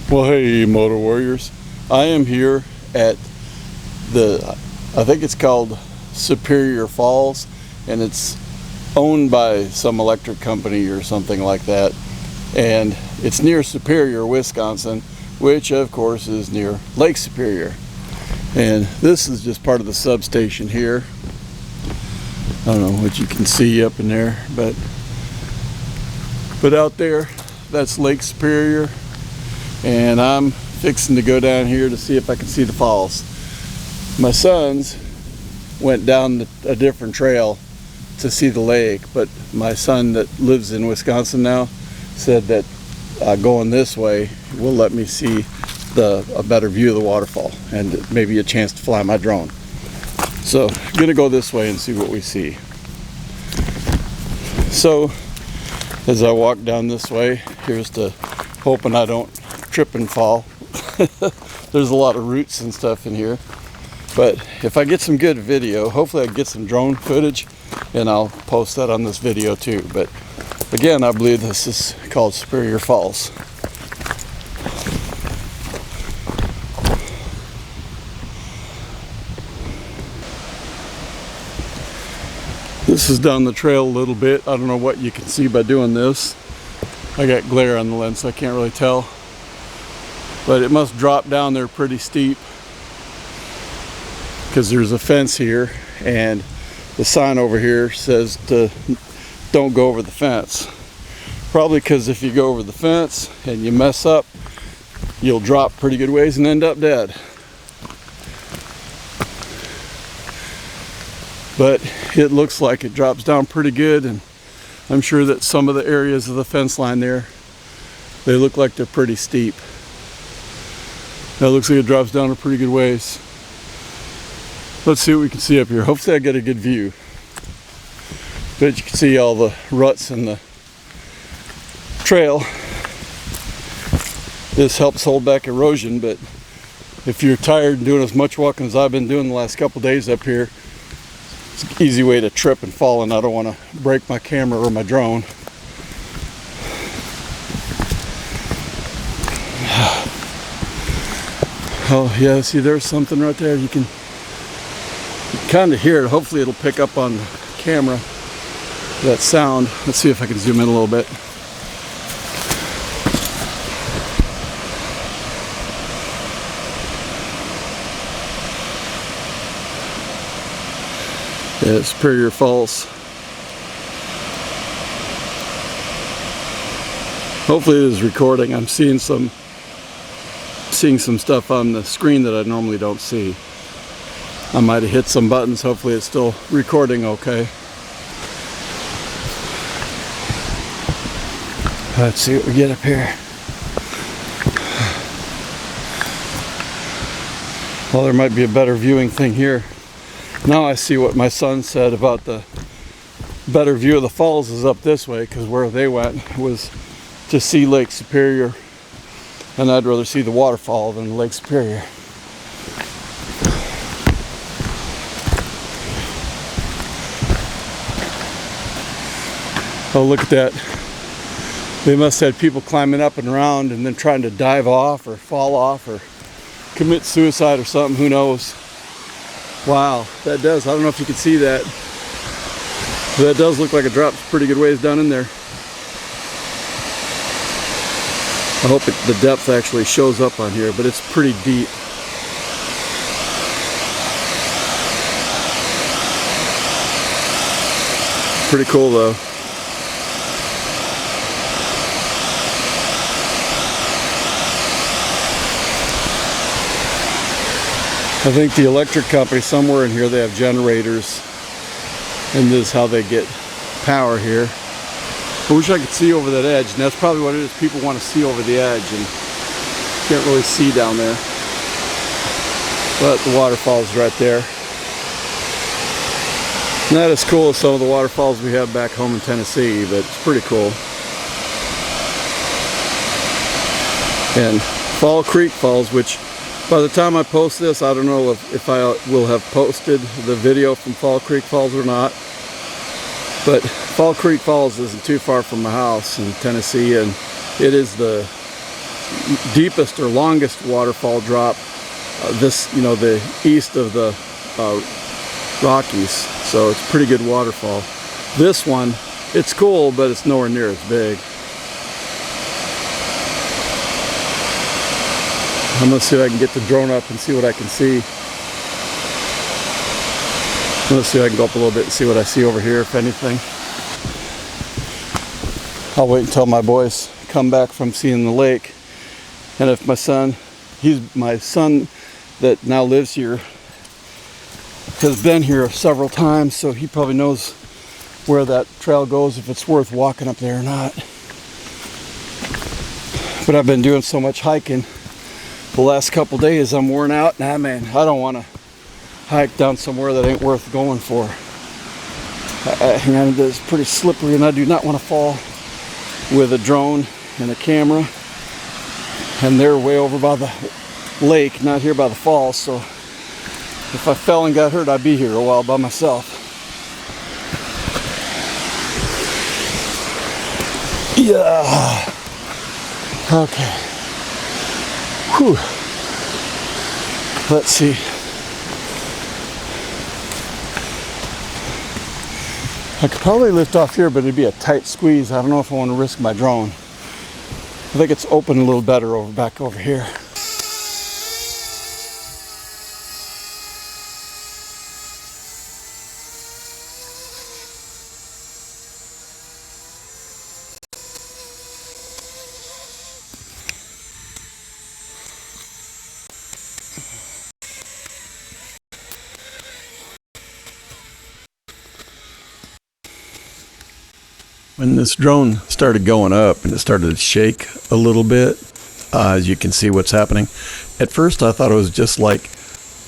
Well, hey, Motor Warriors. I am here at I think it's called Superior Falls, and it's owned by some electric company or something like that. And it's near Superior, Wisconsin, which of course is near Lake Superior. And this is just part of the substation here. I don't know what you can see up in there, but out there, that's Lake Superior. And I'm fixing to go down here to see if I can see the falls. My sons went down a different trail to see the lake, but my son that lives in Wisconsin now said that going this way will let me see a better view of the waterfall and maybe a chance to fly my drone. So I'm gonna go this way and see what we see. So as I walk down this way, here's to hoping I don't trip and fall. There's a lot of roots and stuff in here, but if I get some good video, hopefully I can get some drone footage and I'll post that on this video too. But again, I believe this is called Superior Falls. This is down the trail a little bit. I don't know what you can see by doing this. I got glare on the lens, so I can't really tell. But it must drop down there pretty steep because there's a fence here, and the sign over here says to don't go over the fence. Probably because if you go over the fence and you mess up, you'll drop pretty good ways and end up dead. But it looks like it drops down pretty good, and I'm sure that some of the areas of the fence line there, they look like they're pretty steep. That looks like it drops down a pretty good ways. Let's see what we can see up here. Hopefully I get a good view. But you can see all the ruts in the trail. This helps hold back erosion, but if you're tired and doing as much walking as I've been doing the last couple days up here, it's an easy way to trip and fall, and I don't want to break my camera or my drone. Oh yeah, see there's something right there. You can kind of hear it. Hopefully it'll pick up on the camera, that sound. Let's see if I can zoom in a little bit. Yeah, it's Superior Falls. Hopefully it is recording. I'm seeing some stuff on the screen that I normally don't see. I might have hit some buttons. Hopefully it's still recording okay. Let's see what we get up here. Well, there might be a better viewing thing here. Now I see what my son said about the better view of the falls is up this way, because where they went was to see Lake Superior, and I'd rather see the waterfall than Lake Superior. Oh, look at that. They must have had people climbing up and around and then trying to dive off or fall off or commit suicide or something, who knows. Wow, that does. I don't know if you can see that, but that does look like it drops pretty good ways down in there. I hope the depth actually shows up on here, but it's pretty deep. Pretty cool though. I think the electric company somewhere in here, they have generators, and this is how they get power here. I wish I could see over that edge, and that's probably what it is. People want to see over the edge and can't really see down there. But the waterfall's right there. Not as cool as some of the waterfalls we have back home in Tennessee, but it's pretty cool. And Fall Creek Falls, which by the time I post this, I don't know if I will have posted the video from Fall Creek Falls or not. But Fall Creek Falls isn't too far from my house in Tennessee, and it is the deepest or longest waterfall drop this, you know, the east of the Rockies. So it's a pretty good waterfall. This one, it's cool, but it's nowhere near as big. I'm gonna see if I can get the drone up and see what I can see. Let's see if I can go up a little bit and see what I see over here, if anything. I'll wait until my boys come back from seeing the lake. And if my son that now lives here has been here several times, so he probably knows where that trail goes, if it's worth walking up there or not. But I've been doing so much hiking the last couple days, I'm worn out. Nah, man, I don't want to hike down somewhere that ain't worth going for. And it's pretty slippery, and I do not want to fall with a drone and a camera. And they're way over by the lake, not here by the falls, so if I fell and got hurt, I'd be here a while by myself. Yeah. Okay. Whew. Let's see. I could probably lift off here, but it'd be a tight squeeze. I don't know if I want to risk my drone. I think it's open a little better back over here. When this drone started going up and it started to shake a little bit, as you can see what's happening. At first I thought it was just like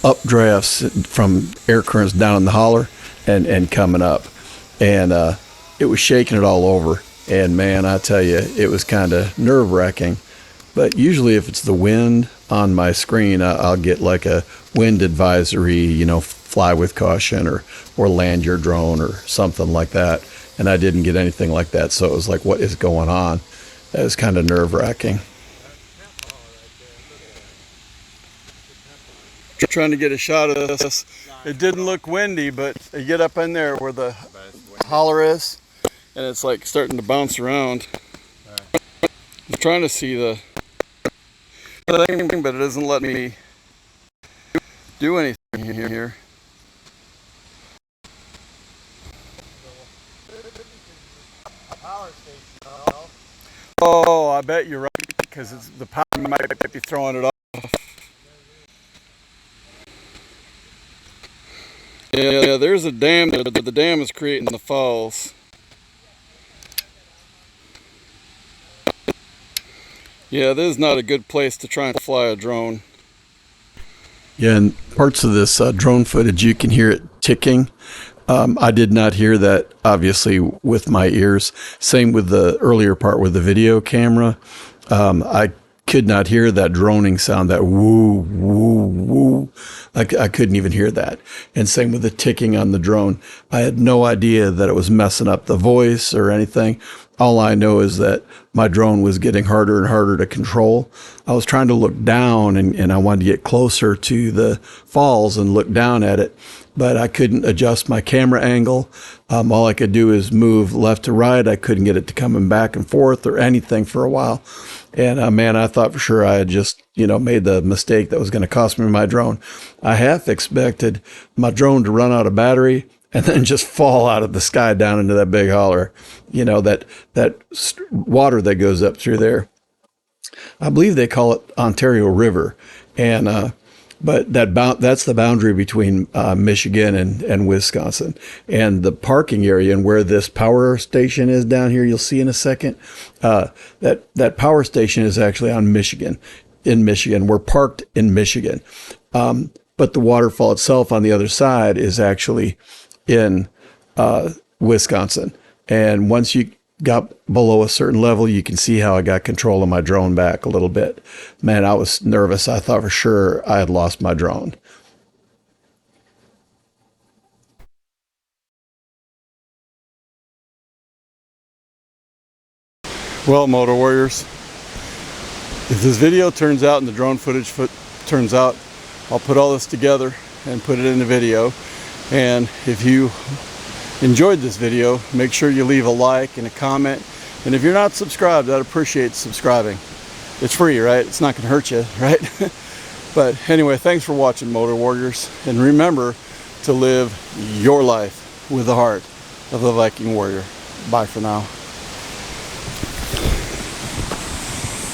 updrafts from air currents down in the holler and coming up. And it was shaking it all over. And man, I tell you, it was kind of nerve-wracking. But usually if it's the wind on my screen, I'll get like a wind advisory, you know, fly with caution or land your drone or something like that. And I didn't get anything like that, so it was like, what is going on? It was kind of nerve-wracking. Trying to get a shot of this. It didn't look windy, but you get up in there where the holler is, and it's like starting to bounce around. I'm trying to see the thing, but it doesn't let me do anything here. Oh, I bet you're right, because it's the power might be throwing it off. Yeah, there's a dam, but the dam is creating the falls. Yeah, this is not a good place to try and fly a drone. Yeah, in parts of this drone footage, you can hear it ticking. I did not hear that, obviously, with my ears. Same with the earlier part with the video camera. I could not hear that droning sound, that woo, woo, woo. I couldn't even hear that. And same with the ticking on the drone. I had no idea that it was messing up the voice or anything. All I know is that my drone was getting harder and harder to control. I was trying to look down and I wanted to get closer to the falls and look down at it, but I couldn't adjust my camera angle. All I could do is move left to right. I couldn't get it to coming back and forth or anything for a while. And man, I thought for sure I had just, made the mistake that was going to cost me my drone. I half expected my drone to run out of battery and then just fall out of the sky down into that big holler, that water that goes up through there. I believe they call it Ontario River. And, but that's the boundary between Michigan and Wisconsin. And the parking area and where this power station is down here, you'll see in a second, that power station is actually in Michigan. We're parked in Michigan. But the waterfall itself on the other side is actually in Wisconsin. And once you got below a certain level, you can see how I got control of my drone back a little bit. Man, I was nervous. I thought for sure I had lost my drone. Well, Motor Warriors, If this video turns out and the drone footage turns out, I'll put all this together and put it in a video. And if you enjoyed this video, make sure you leave a like and a comment. And if you're not subscribed, I'd appreciate subscribing. It's free, right? It's not going to hurt you, right? But anyway, thanks for watching, Motor Warriors. And remember to live your life with the heart of the Viking warrior. Bye for now.